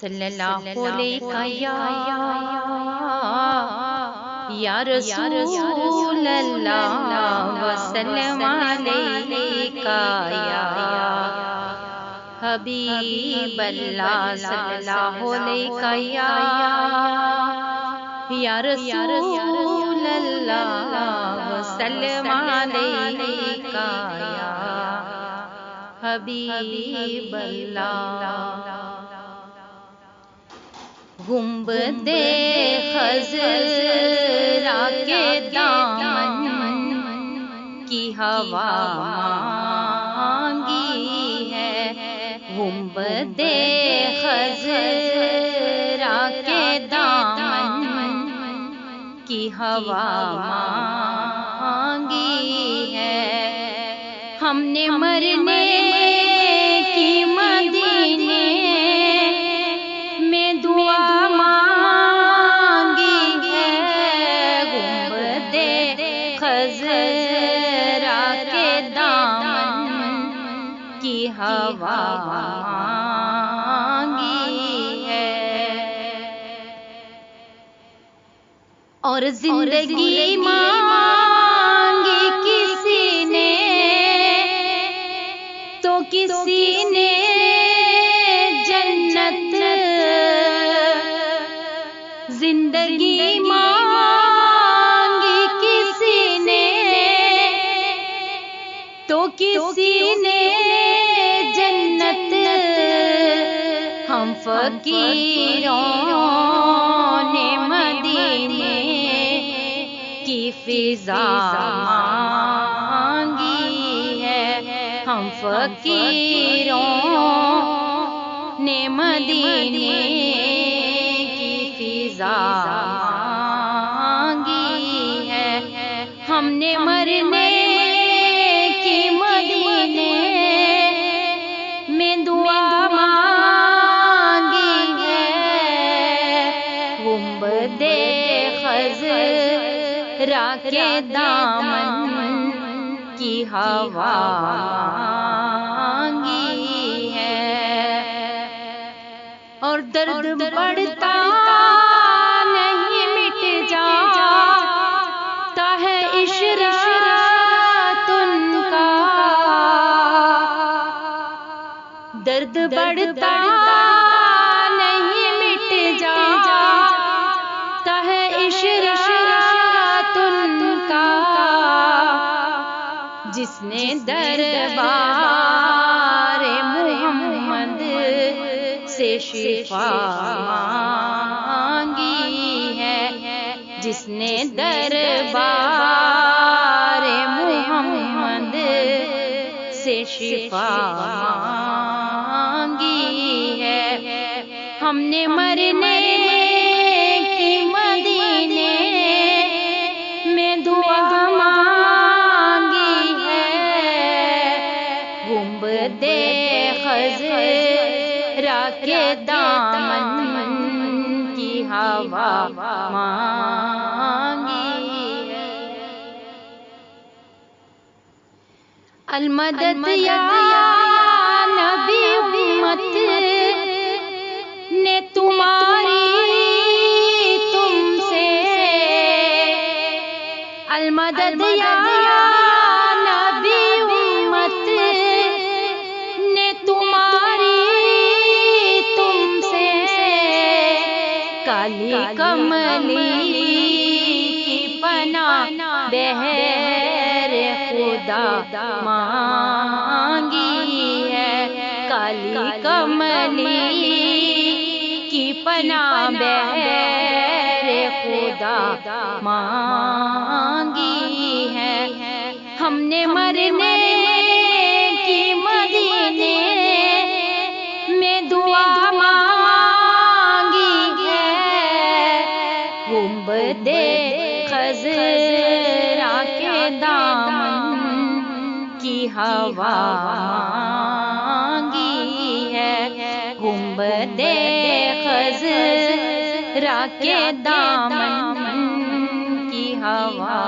صلی اللہ علیہ یا رسول اللہ وسلم علیکہ یا حبیب اللہ صلی اللہ علیہ یا رسول اللہ وسلم علیکہ یا حبیب اللہ۔ گنبد خضرا کے دامن کی ہوا مانگی ہے، گنبد خضرا کے دامن کی ہوا مانگی ہے، ہم نے مرنے کی مدینے میں دعا مانگی ہے، گنبد خضرا کے دامن کی ہوا مانگی ہے، اور زندگی مانگی کسی نے تو کسی نے جنت، زندگی مانگی کسی نے تو کسی نے جنت، ہم فقیروں نے مدینے کی فضا مانگی ہے، ہم فقیروں نے مدینے کی فضا مانگی ہے، ہم نے مرنے کی مدینے میں دعا مانگی ہے، گنبد خضرا کے دامن کی ہوا مانگی ہے، اور درد بڑھتا نہیں مٹ جاتا ہے عشرت ان کا، درد بڑھتا نہیں مٹ جاتا ہے عشرت ان کا، جس نے دربار محمد سے شفا مانگی ہے، جس نے دربار محمد سے شفا مانگی ہے، ہم نے مرنے کی مدینے میں دعا مانگی ہے، گنبد خضرا کے دامن کی ہوا مانگی ہے، المدد یا نبی امت نے تمہاری تم سے، المدد یا نبی امت نے تمہاری تم سے، کالی کملی کی پناہ بہر خدا مانگی ہے، کالی کملی کی پناہ بہر خدا مانگی ہے، ہم نے مرنے کی مدینے میں دعا مانگی ہے، گنبد خضرا کے دامن کی ہوا مانگی ہے، گنبد خضرا کے دامن کی ہوا